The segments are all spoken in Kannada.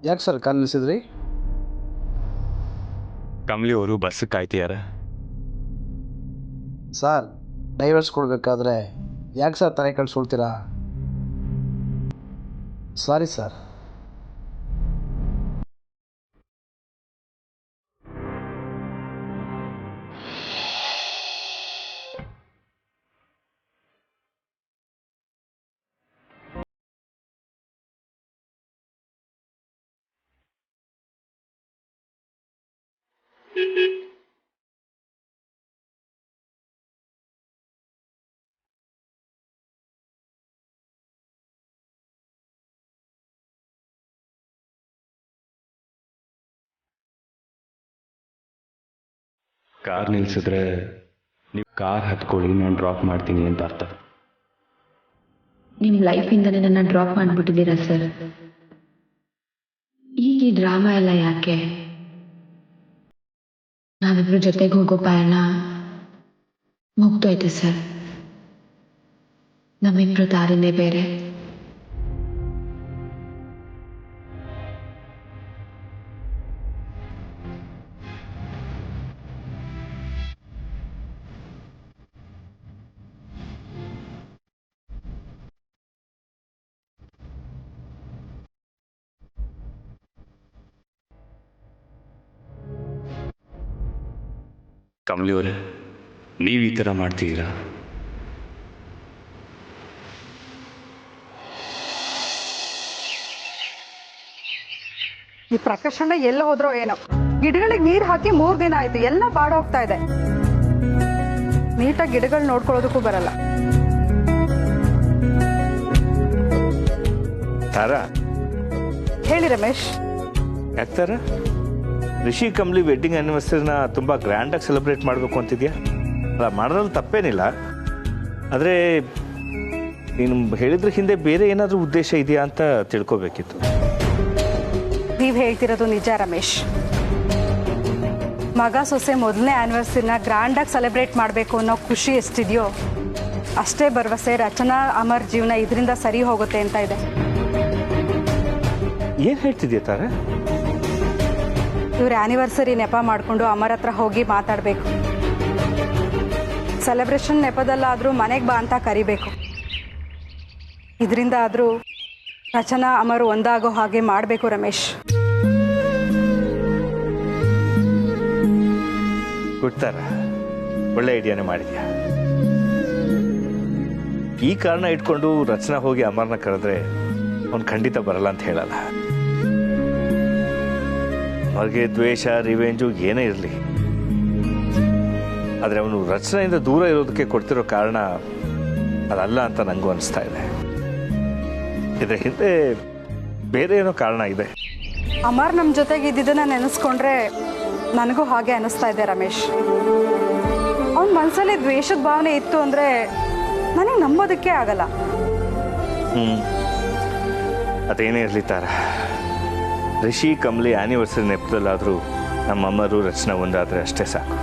ಯಾಕೆ ಸರ್ ಕಾಲ್ ನಿಲ್ಸಿದ್ರಿ? ಕಮಲಿ ಅವರು ಬಸ್ ಕಾಯ್ತಿದ್ದಾರೆ. ಸರ್ ಡೈವರ್ಸ್ ಕೊಡಬೇಕಾದ್ರೆ ಯಾಕೆ ಸರ್ ತಲೆ ಕಳ್ಸ್ಕೊಳ್ತೀರಾ? Sorry sir. ಕಾರ್ ನಿಲ್ಸಿದ್ರೆ ನೀವು ಕಾರ್ ಹತ್ಕೊಳ್ಳಿ, ನಾನು ಡ್ರಾಪ್ ಮಾಡ್ತೀನಿ ಅಂತ ಅರ್ಥ. ನಿಮ್ಮ ಲೈಫಿಂದನೇ ನನ್ನ ಡ್ರಾಪ್ ಮಾಡಿಬಿಟ್ಟಿದ್ದೀರಾ ಸರ್. ಈಗ ಈ ಡ್ರಾಮಾ ಎಲ್ಲ ಯಾಕೆ? ನಾವಿಬ್ರು ಜೊತೆಗೆ ಹೋಗೋ ಪಯಣ ಮುಗ್ದೋಯ್ತು ಸರ್. ನಮ್ಮಿಬ್ರು ದಾರಿನೇ ಬೇರೆ. ಕಮಲಿ ಅವರೇ, ನೀವು ಈ ಥರ ಮಾಡ್ತೀರಾ? ಈ ಪ್ರಕಾಶಣ್ಣ ಎಲ್ಲ ಹೋದ್ರೋ ಏನೋ. ಗಿಡಗಳಿಗೆ ನೀರು ಹಾಕಿ 3 ದಿನ ಆಯ್ತು, ಎಲ್ಲ ಬಾಡೋಗ್ತಾ ಇದೆ. ನೀಟಾಗಿ ಗಿಡಗಳು ನೋಡ್ಕೊಳ್ಳೋದಕ್ಕೂ ಬರಲ್ಲ. ತಾರಾ, ಹೇಳಿ ರಮೇಶ್. ಯಾಕೆ ತಾರಾ, ರಿಷಿ ಕಮಲಿ ವೆಡ್ಡಿಂಗ್ ಆ್ಯನಿವರ್ಸರಿನ ತುಂಬ ಗ್ರ್ಯಾಂಡಾಗಿ ಸೆಲೆಬ್ರೇಟ್ ಮಾಡಬೇಕು ಅಂತಿದ್ಯಾ? ಅಲ್ಲ, ಮಾಡೋದ್ರಲ್ಲಿ ತಪ್ಪೇನಿಲ್ಲ. ಆದರೆ ನೀನು ಹೇಳಿದ್ರ ಹಿಂದೆ ಬೇರೆ ಏನಾದರೂ ಉದ್ದೇಶ ಇದೆಯಾ ಅಂತ ತಿಳ್ಕೊಬೇಕಿತ್ತು. ನೀವು ಹೇಳ್ತಿರೋದು ನಿಜ ರಮೇಶ್. ಮಗ ಸೊಸೆ ಮೊದಲನೇ ಆ್ಯನಿವರ್ಸರಿನ ಗ್ರ್ಯಾಂಡಾಗಿ ಸೆಲೆಬ್ರೇಟ್ ಮಾಡಬೇಕು ಅನ್ನೋ ಖುಷಿ ಎಷ್ಟಿದೆಯೋ ಅಷ್ಟೇ ಭರವಸೆ ರಚನಾ ಅಮರ್ ಜೀವನ ಇದರಿಂದ ಸರಿ ಹೋಗುತ್ತೆ ಅಂತ ಇದೆ. ಏನು ಹೇಳ್ತಿದ್ಯಾ ತಾರಾ? ಇವ್ರ ಆ್ಯನಿವರ್ಸರಿ ನೆಪ ಮಾಡಿಕೊಂಡು ಅಮರ್ ಹತ್ರ ಹೋಗಿ ಮಾತಾಡಬೇಕು. ಸೆಲೆಬ್ರೇಷನ್ ನೆಪದಲ್ಲಾದರೂ ಮನೆಗೆ ಬಾ ಅಂತ ಕರಿಬೇಕು. ಇದರಿಂದ ಆದರೂ ರಚನಾ ಅಮರ್ ಒಂದಾಗೋ ಹಾಗೆ ಮಾಡಬೇಕು ರಮೇಶ್. ಕೊಡ್ತಾರ, ಒಳ್ಳೆ ಐಡಿಯಾನೇ ಮಾಡಿದ್ಯಾ. ಈ ಕಾರಣ ಇಟ್ಕೊಂಡು ರಚನಾ ಹೋಗಿ ಅಮರ್ನ ಕರೆದ್ರೆ ಅವ್ನು ಖಂಡಿತ ಬರಲ್ಲ ಅಂತ ಹೇಳಲ್ಲ. ಅವ್ರಿಗೆ ದ್ವೇಷ, ರಿವೆಂಜು ಏನೇ ಇರಲಿ, ಆದರೆ ಅವನು ರಚನೆಯಿಂದ ದೂರ ಇರೋದಕ್ಕೆ ಕೊಡ್ತಿರೋ ಕಾರಣ ಅದಲ್ಲ ಅಂತ ನನಗೂ ಅನಿಸ್ತಾ ಇದೆ. ಇದರ ಹಿಂದೆ ಬೇರೆ ಏನೋ ಕಾರಣ ಇದೆ. ಅಮರ್ ನಮ್ಮ ಜೊತೆಗೆ ಇದ್ದಿದ್ದನ್ನ ನೆನೆಸ್ಕೊಂಡ್ರೆ ನನಗೂ ಹಾಗೆ ಅನಿಸ್ತಾ ಇದೆ ರಮೇಶ್. ಅವನ ಮನಸ್ಸಲ್ಲಿ ದ್ವೇಷದ ಭಾವನೆ ಇತ್ತು ಅಂದರೆ ನನಗೆ ನಂಬೋದಕ್ಕೆ ಆಗಲ್ಲ. ಅದೇನೇ ಇರಲಿ ತಾರ, ರಿಷಿ ಕಮಲಿ ಆ್ಯನಿವರ್ಸರಿ ನೆಪದಲ್ಲಾದರೂ ನಮ್ಮ ಅಮ್ಮರು ರಚನಾ ಒಂದಾದರೆ ಅಷ್ಟೇ ಸಾಕು.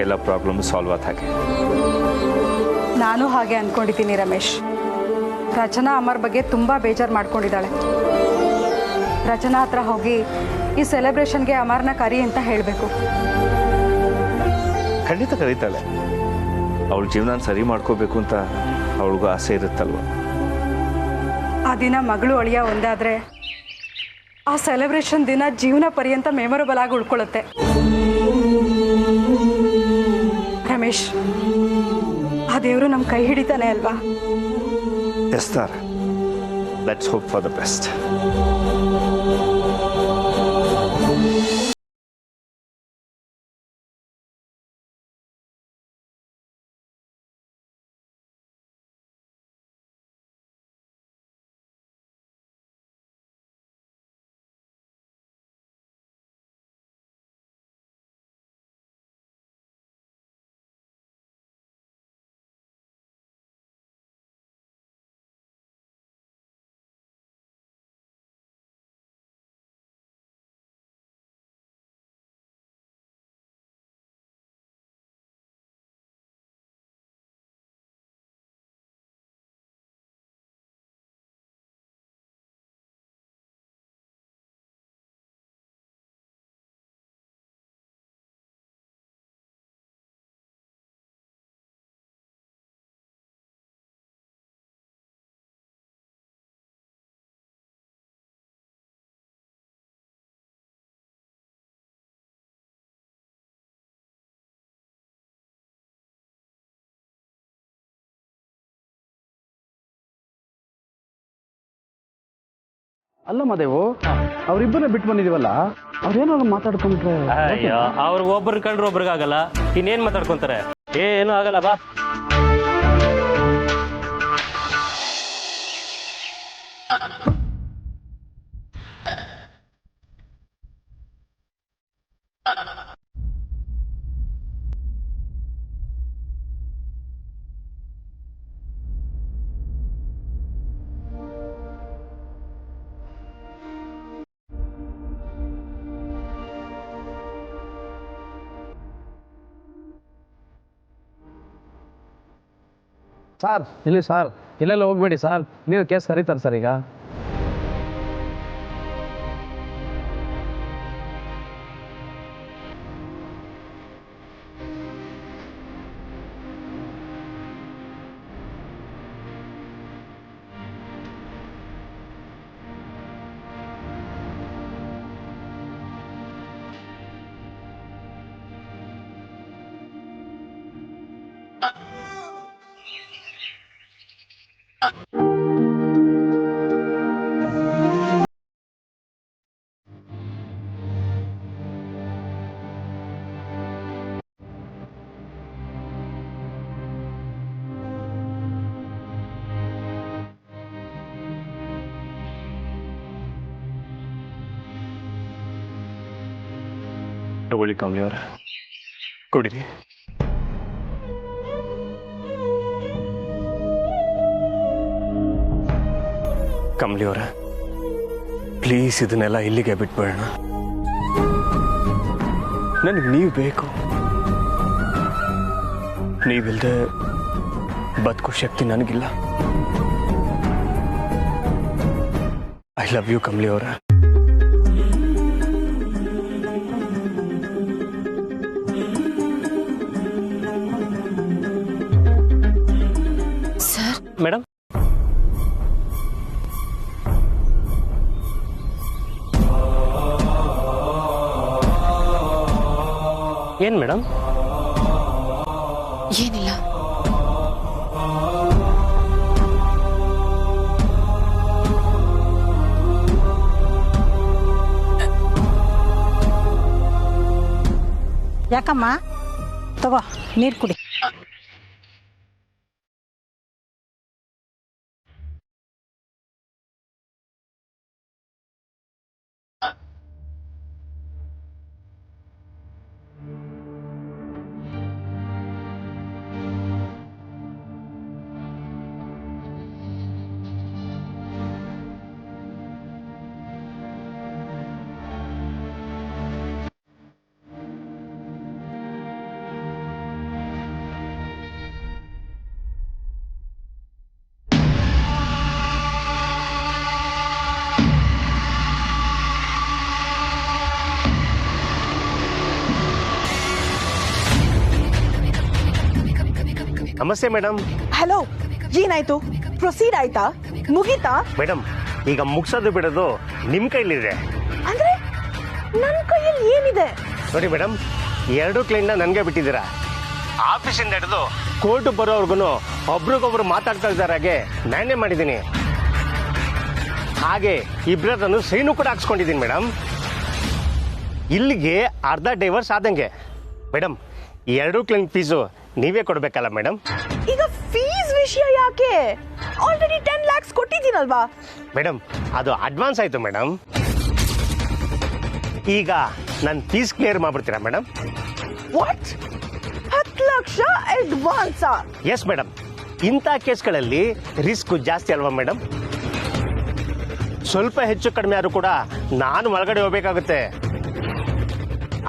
ಎಲ್ಲ ಪ್ರಾಬ್ಲಮ್ ಸಾಲ್ವ್ ಆದ ಹಾಗೆ. ನಾನು ಹಾಗೆ ಅಂದ್ಕೊಂಡಿದ್ದೀನಿ ರಮೇಶ್. ರಚನಾ ಅಮರ್ ಬಗ್ಗೆ ತುಂಬ ಬೇಜಾರು ಮಾಡ್ಕೊಂಡಿದ್ದಾಳೆ. ರಚನಾ ಹತ್ರ ಹೋಗಿ ಈ ಸೆಲೆಬ್ರೇಷನ್ಗೆ ಅಮರ್ನ ಕರಿ ಅಂತ ಹೇಳಬೇಕು. ಖಂಡಿತ ಕರೀತಾಳೆ. ಅವಳ ಜೀವನ ಸರಿ ಮಾಡ್ಕೋಬೇಕು ಅಂತ ಅವಳಿಗೂ ಆಸೆ ಇರುತ್ತಲ್ವ. ಆ ದಿನ ಮಗಳು ಅಳಿಯ ಒಂದಾದರೆ ಆ ಸೆಲೆಬ್ರೇಷನ್ ದಿನ ಜೀವನ ಪರ್ಯಂತ ಮೆಮೊರಬಲ್ ಆಗಿ ಉಳ್ಕೊಳ್ಳುತ್ತೆ. ರಮೇಶ್, ಆ ದೇವರು ನಮ್ಮ ಕೈ ಹಿಡಿತಾನೆ ಅಲ್ವಾ? Yes Tara, let's hope for the best. ಅಲ್ಲ ಮದೇವು ಅವರಿಬ್ಬರನ್ನ ಬಿಟ್ಟು ಬಂದಿದೀವಲ್ಲ ಅವ್ರೇನಾದ್ರು ಮಾತಾಡ್ಕೊಂಡ್ರೆ ಅಯ್ಯೋ ಅವ್ರಿಗೆ ಒಬ್ರು ಕಂಡ್ರೆ ಒಬ್ರಿಗಾಗಲ್ಲ ಇನ್ನೇನ್ ಮಾತಾಡ್ಕೊಂತಾರೆ ಏನು ಆಗಲ್ಲ ಬಾ ಸರ್ ಇಲ್ಲಿ ಸರ್ ಇಲ್ಲೆಲ್ಲ ಹೋಗ್ಬೇಡಿ ಸರ್ ನೀವು ಕೇಸ್ ಕರೀತಾರೆ ಸರ್ ಈಗ ತಗೊಳ್ಳಿ ಕಮಲಿ ಅವರ ಕೊಡಿರಿ. ಕಮಲಿ ಅವರ ಪ್ಲೀಸ್ ಇದನ್ನೆಲ್ಲ ಇಲ್ಲಿಗೆ ಬಿಟ್ಬೇಡ. ನನಗೆ ನೀವು ಬೇಕು. ನೀವಿಲ್ದೆ ಬದುಕೋ ಶಕ್ತಿ ನನಗಿಲ್ಲ. ಐ ಲವ್ ಯು ಕಮಲಿ ಅವರ. ಮೇಡಮ್ ಏನ್ ಮೇಡಮ್? ಏನಿಲ್ಲ. ಯಾಕಮ್ಮ ತಗೋ ನೀರು ಕುಡಿ. ನಮಸ್ತೆ ಮೇಡಮ್. ಹಲೋ, ಏನಾಯ್ತು? ಪ್ರೊಸೀಡ್ ಆಯ್ತಾ? ಮುಗೀತಾ? ಮೇಡಮ್ ಈಗ ಮುಗಿಸೋದು ಬಿಡೋದು ನಿಮ್ ಕೈಲಿದೆ. ಅಂದ್ರೆ ನನ್ನ ಕೈಯಲ್ಲಿ ಏನಿದೆ? ನೋಡಿ ಮೇಡಮ್, 2 ಕ್ಲೈಂಟ್ನ ನನಗೆ ಬಿಟ್ಟಿದ್ದೀರಾ. ಆಫೀಸಿಂದ ಹಿಡಿದು ಕೋರ್ಟ್ ಬರೋವರೆಗೂ ಒಬ್ರಿಗೊಬ್ರು ಮಾತಾಡ್ತಾ ಇದ್ದಾರಾಗೆ ನಾನೇ ಮಾಡಿದ್ದೀನಿ. ಹಾಗೆ ಇಬ್ಬರನ್ನು ಸೈನು ಕೂಡ ಹಾಕ್ಸ್ಕೊಂಡಿದ್ದೀನಿ ಮೇಡಮ್. ಇಲ್ಲಿಗೆ ಅರ್ಧ ಡೈವರ್ಸ್ ಆದಂಗೆ. ಮೇಡಮ್ 2 ಕ್ಲೈಂಟ್ ಫೀಸು ನೀವೇ ಕೊಡ್ಬೇಕಲ್ಲ ಮೇಡಮ್. ಈಗ ಫೀಸ್ ವಿಷಯ ಯಾಕೆ? ಆಲ್ರೆಡಿ 10 lakhs ಕೊಟ್ಟಿದ್ದೀನಲ್ವಾ? ಮೇಡಮ್ ಅದು ಅಡ್ವಾನ್ಸ್ ಆಯ್ತು ಮೇಡಮ್. ಈಗ ನನ್ನ ಫೀಸ್ ಕ್ಲಿಯರ್ ಮಾಡ್ಬಿಡ್ತೀರಾ ಮೇಡಮ್? ವಾಟ್? 10 ಲಕ್ಷ ಅಡ್ವಾನ್ಸಾ? Yes madam. ಇಂಥ ಕೇಸ್ಗಳಲ್ಲಿ ರಿಸ್ಕ್ ಜಾಸ್ತಿ ಅಲ್ವಾ ಮೇಡಮ್? ಸ್ವಲ್ಪ ಹೆಚ್ಚು ಕಡಿಮೆ ಆದ್ರೂ ಕೂಡ ನಾನು ಒಳಗಡೆ ಹೋಗ್ಬೇಕಾಗುತ್ತೆ.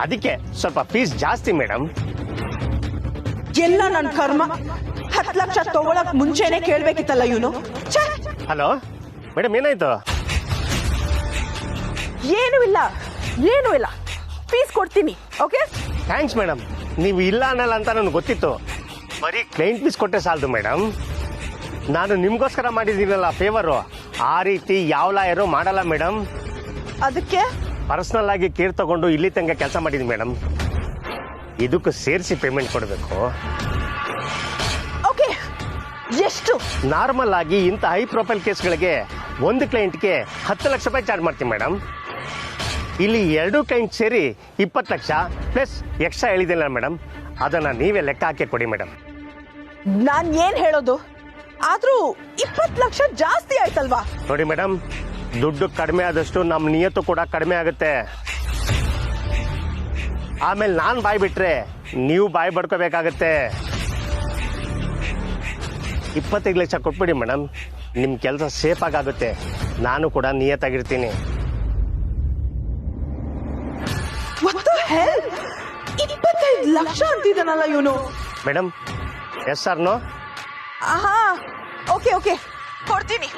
ಅದಕ್ಕೆ ಸ್ವಲ್ಪ ಫೀಸ್ ಜಾಸ್ತಿ ಮೇಡಮ್. ಎಲ್ಲ ನನ್ನ ಕರ್ಮ. 10 ಲಕ್ಷ ತಗೊಳಕ್ ಮುಂಚೆನೆ ಕೇಳ್ಬೇಕಿತ್ತಲ್ಲ ಇವನು. ಹಲೋ ಮೇಡಮ್, ಏನಾಯ್ತು? ಏನೂ ಇಲ್ಲ. ಫೀಸ್ ಕೊಡ್ತೀನಿ. Okay, thanks madam. ನೀವು ಇಲ್ಲ ಅನ್ನಲ್ಲ ಅಂತ ನನಗೆ ಗೊತ್ತಿತ್ತು. ಬರೀ ಕ್ಲೈಂಟ್ ಫೀಸ್ ಕೊಟ್ಟೆ ಸಾಲದು ಮೇಡಮ್. ನಾನು ನಿಮ್ಗೋಸ್ಕರ ಮಾಡಿದ್ದೀನಲ್ಲ ಫೇವರು, ಆ ರೀತಿ ಯಾವ ಲಾಯರು ಮಾಡಲ್ಲ ಮೇಡಮ್. ಅದಕ್ಕೆ ಪರ್ಸನಲ್ ಆಗಿ ಕೇರ್ ತಗೊಂಡು ಇಲ್ಲಿ ತನಕ ಕೆಲಸ ಮಾಡಿದ್ದೀನಿ ಮೇಡಮ್. ಇದಕ್ಕೂ ಸೇರಿಸಿ ಪೇಮೆಂಟ್ ಕೊಡಬೇಕು. ಓಕೆ, ಎಷ್ಟು? ನಾರ್ಮಲ್ ಆಗಿ ಇಂಥ ಹೈ ಪ್ರೊಫೈಲ್ ಕೇಸ್ಗಳಿಗೆ ಒಂದು ಕ್ಲೈಂಟ್ಗೆ 10 ಲಕ್ಷ ರೂಪಾಯಿ ಚಾರ್ಜ್ ಮಾಡ್ತೀನಿ ಮೇಡಮ್. ಇಲ್ಲಿ 2 ಕ್ಲೈಂಟ್ ಸೇರಿ 20 ಲಕ್ಷ ಪ್ಲಸ್ ಎಕ್ಸ್ಟ್ರಾ ಹೇಳಿದಿಲ್ಲ ಮೇಡಮ್, ಅದನ್ನು ನೀವೇ ಲೆಕ್ಕ ಹಾಕಿ ಕೊಡಿ ಮೇಡಮ್. ನಾನ್ ಏನ್ ಹೇಳೋದು, ಆದ್ರೂ 20 ಲಕ್ಷ ಜಾಸ್ತಿ ಆಯ್ತಲ್ವಾ? ನೋಡಿ ಮೇಡಮ್, ದುಡ್ಡು ಕಡಿಮೆ ಆದಷ್ಟು ನಮ್ಮ ನಿಯತ್ತು ಕೂಡ ಕಡಿಮೆ ಆಗುತ್ತೆ. ಆಮೇಲೆ ನಾನು ಬಾಯ್ ಬಿಟ್ರೆ ನೀವು ಬಾಯ್ ಬಡ್ಕೋಬೇಕಾಗತ್ತೆ. 25 ಲಕ್ಷ ಕೊಟ್ಬಿಡಿ ಮೇಡಮ್, ನಿಮ್ಮ ಕೆಲಸ ಸೇಫ್ ಆಗುತ್ತೆ. ನಾನು ಕೂಡ ನಿಯತ್ತಾಗಿರ್ತೀನಿ. 25 ಲಕ್ಷ ಅಂತಿದ್ದಾನಲ್ಲ ಇವನು. Madam, yes sir no? ಆಹಾ, ಓಕೆ ಓಕೆ ಕೊಡ್ತೀನಿ,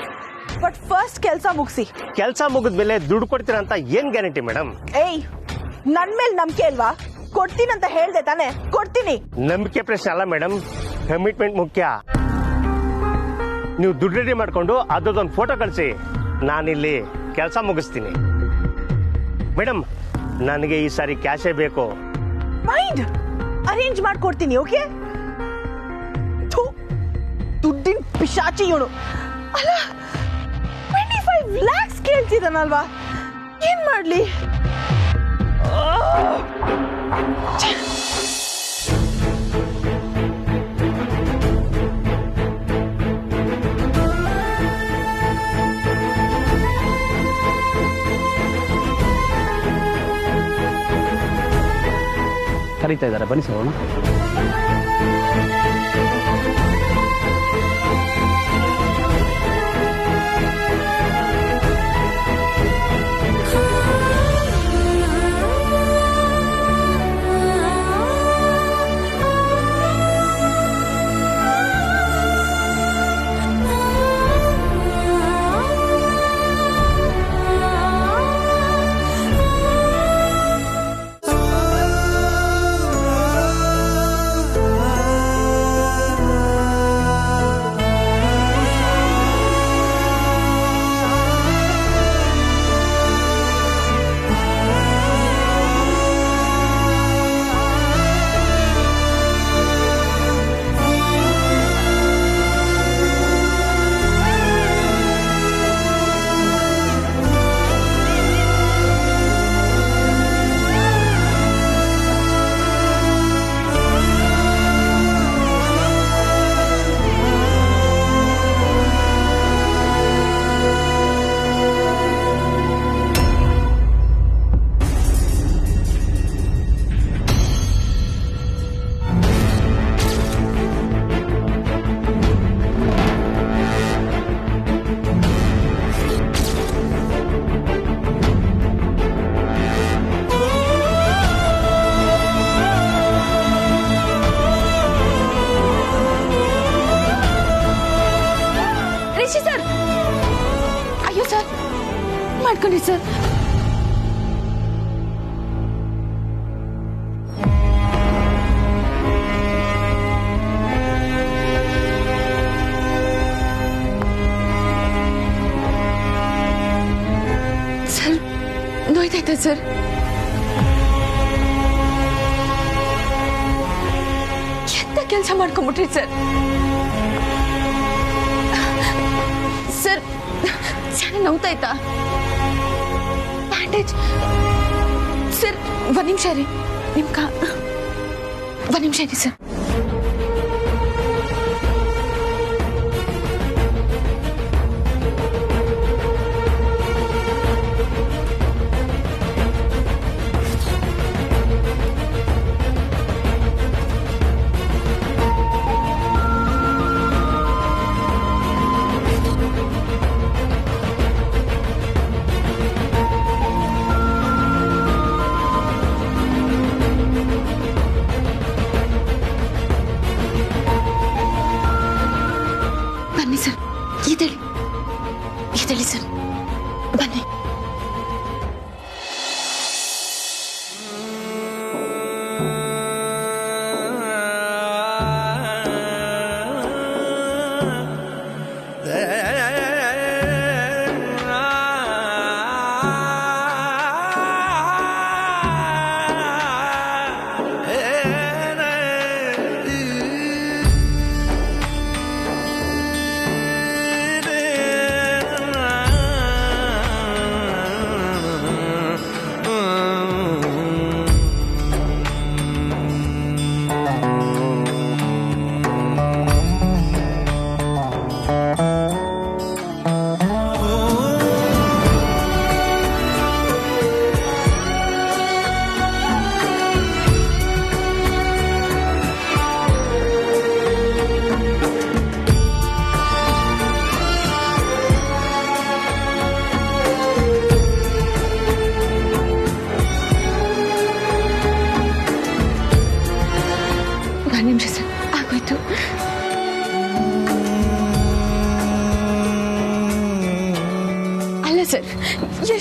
ಬಟ್ ಫಸ್ಟ್ ಕೆಲಸ ಮುಗಿಸಿ. ಕೆಲಸ ಮುಗಿದ್ಮೇಲೆ ದುಡ್ಡು ಕೊಡ್ತೀರಾ ಅಂತ ಏನ್ ಗ್ಯಾರಂಟಿ ಮೇಡಮ್? ಏಯ್, ನನ್ ಮೇಲೆ ನಂಬಿಕೆ ಅಲ್ವಾ? ಕೊಡ್ತೀನಿ ಅಂತ ಹೇಳ್ದೆ ತಾನೆ, ಕೊಡ್ತೀನಿ. ನಂಬಿಕೆ ಪ್ರಶ್ನೆ ಅಲ್ಲ ಮೇಡಮ್, ಕಮಿಟ್ಮೆಂಟ್ ಮುಖ್ಯ. ನೀವು ದುಡ್ಡು ರೆಡಿ ಮಾಡ್ಕೊಂಡು ಅದೊಂದು ಫೋಟೋ ಕಳಿಸಿ, ನಾನಿಲ್ಲಿ ಕೆಲಸ ಮುಗಿಸ್ತೀನಿ. ಮೇಡಮ್, ನನಗೆ ಈ ಸಾರಿ ಕ್ಯಾಶೇ ಬೇಕು. ಮೈಂಡ್ ಅರೇಂಜ್ ಮಾಡ್ಕೊಡ್ತೀನಿ. ಓಕೆ, ದುಡ್ಡಿನ ಪಿಶಾಚಿ ಇವನು. ಅಲ್ಲ, 25 ಲ್ಯಾಕ್ಸ್ ಕೇಳ್ತಿದ್ದಾನಲ್ವಾ, ಏನ್ ಮಾಡ್ಲಿ? ಕರೀತಾ ಇದ್ದಾರೆ, ಬನ್ನಿ ಸರ್ ಹೋಗೋಣ. ಮಾಡ್ಕೊಂಡ್ರಿ ಸರ್. Sir ನೋಯ್ತೈತೆ sir. ಎಂತ ಕೆಲಸ ಮಾಡ್ಕೊಂಡ್ಬಿಟ್ರಿ ಸರ್. ಸರ್ ಚೆನ್ನಾಗಿ ನೋವ್ತಾಯ್ತಾ? Bandage sir. ಒಂದು ನಿಮಿಷ ರೀ, ಒಂದು ನಿಮಿಷ ರೀ ಸರ್.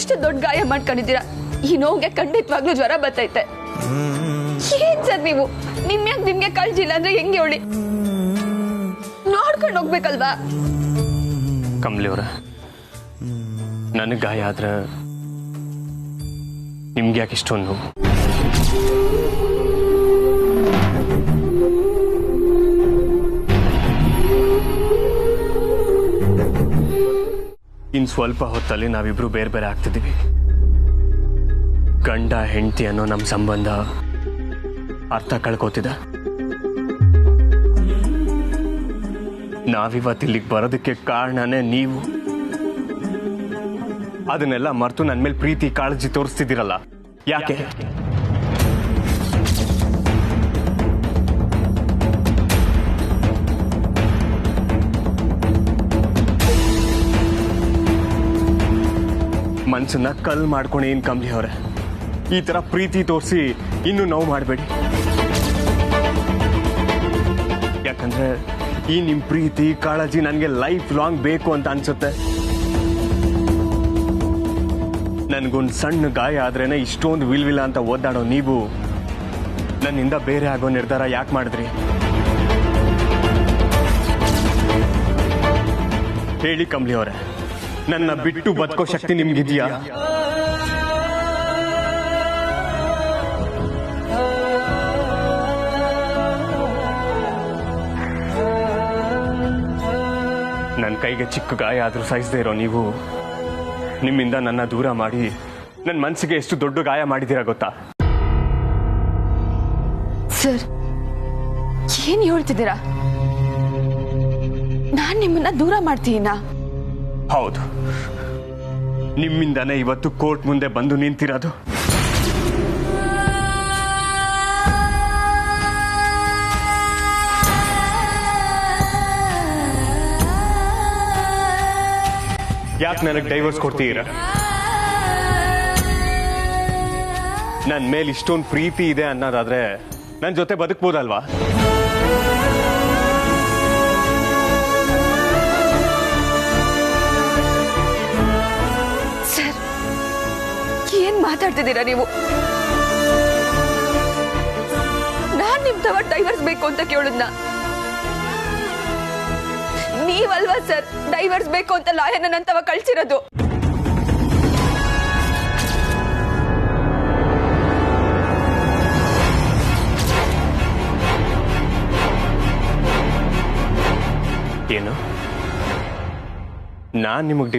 ಎಷ್ಟು ದೊಡ್ಡ ಗಾಯ ಮಾಡ್ಕೊಂಡಿದ್ದೀರಾ. ಈ ನೋವಿಗೆ ಖಂಡಿತವಾಗ್ಲೂ ಜ್ವರ ಬರ್ತೈತೆ. ಏನ್ ಸರ್ ನೀವು ನಿಮ್ಗೆ ಕಳ್ಜಿಲ್ಲ ಅಂದ್ರೆ ಹೆಂಗೆ ಹೇಳಿ? ನೋಡ್ಕೊಂಡು ಹೋಗ್ಬೇಕಲ್ವಾ? ಕಮಲಿ ಅವರ, ನನಗೆ ಗಾಯ ಆದ್ರೆ ನಿಮ್ಗೆ ಯಾಕೆ ಇಷ್ಟೊಂದು ನೋವು? ಇನ್ ಸ್ವಲ್ಪ ಹೊತ್ತಲ್ಲಿ ನಾವಿಬ್ರು ಬೇರೆ ಬೇರೆ ಆಗ್ತಿದ್ದೀವಿ. ಗಂಡ ಹೆಂಡತಿ ಅನ್ನೋ ನಮ್ಮ ಸಂಬಂಧ ಅರ್ಥ ಕಳ್ಕೋತಿದೆ. ನಾವಿವತ್ತು ಇಲ್ಲಿಗೆ ಬರೋದಕ್ಕೆ ಕಾರಣನೇ ನೀವು. ಅದನ್ನೆಲ್ಲ ಮರೆತು ನನ್ನ ಮೇಲೆ ಪ್ರೀತಿ ಕಾಳಜಿ ತೋರಿಸ್ತಿದ್ದೀರಲ್ಲ, ಯಾಕೆ? ಮನ್ಸನ್ನ ಕಲ್ ಮಾಡ್ಕೊಂಡು ಏನ್ ಕಮಲಿ ಅವ್ರೆ, ಈ ತರ ಪ್ರೀತಿ ತೋರಿಸಿ ಇನ್ನೂ ನೋವು ಮಾಡಬೇಡಿ. ಯಾಕಂದ್ರೆ ಈ ನಿಮ್ ಪ್ರೀತಿ ಕಾಳಜಿ ನನಗೆ ಲೈಫ್ ಲಾಂಗ್ ಬೇಕು ಅಂತ ಅನ್ಸುತ್ತೆ. ನನ್ಗೊಂದು ಸಣ್ಣ ಗಾಯ ಆದ್ರೇನೆ ಇಷ್ಟೊಂದು ವಿಲ್ವಿಲ್ಲ ಅಂತ ಓದಾಡೋ ನೀವು ನನ್ನಿಂದ ಬೇರೆ ಆಗೋ ನಿರ್ಧಾರ ಯಾಕೆ ಮಾಡಿದ್ರಿ? ಹೇಳಿ ಕಮಲಿ ಅವರೇ, ನನ್ನ ಬಿಟ್ಟು ಬದುಕೋ ಶಕ್ತಿ ನಿಮ್ಗಿದೆಯಾ? ನನ್ನ ಕೈಗೆ ಚಿಕ್ಕ ಗಾಯ ಆದ್ರೂ ಸಹಿಸದೇ ಇರೋ ನೀವು ನಿಮ್ಮಿಂದ ನನ್ನ ದೂರ ಮಾಡಿ ನನ್ನ ಮನಸ್ಸಿಗೆ ಎಷ್ಟು ದೊಡ್ಡ ಗಾಯ ಮಾಡಿದ್ದೀರಾ ಗೊತ್ತಾ? ಸರ್, ಏನ್ ಹೇಳ್ತಿದ್ದೀರಾ? ನಾನ್ ನಿಮ್ಮನ್ನ ದೂರ ಮಾಡ್ತೀನಾ? ಹೌದು, ನಿಮ್ಮಿಂದಾನೇ ಇವತ್ತು ಕೋರ್ಟ್ ಮುಂದೆ ಬಂದು ನಿಂತಿರೋದು. ಯಾಕೆ ನನಗೆ ಡೈವರ್ಸ್ ಕೊಡ್ತೀರಾ? ನನ್ನ ಮೇಲೆ ಇಷ್ಟೊಂದು ಪ್ರೀತಿ ಇದೆ ಅನ್ನೋದಾದ್ರೆ ನನ್ನ ಜೊತೆ ಬದುಕ್ಬೋದಲ್ವಾ? ಸರ್, ಏನ್ ಮಾತಾಡ್ತಿದ್ದೀರಾ ನೀವು? ನಾನ್ ನಿಮ್ ತವ ಡೈವರ್ಸ್ ಬೇಕು ಅಂತ ಕೇಳುದ್ನ? ನೀವಲ್ವಾ ಸರ್ ಡೈವರ್ಸ್ ಬೇಕು ಅಂತ ಲಾಯರ್ನ ನನ್ನ ತವ ಕಳ್ಸಿರೋದು? ಏನು? ನಾನ್ ನಿಮಗೆ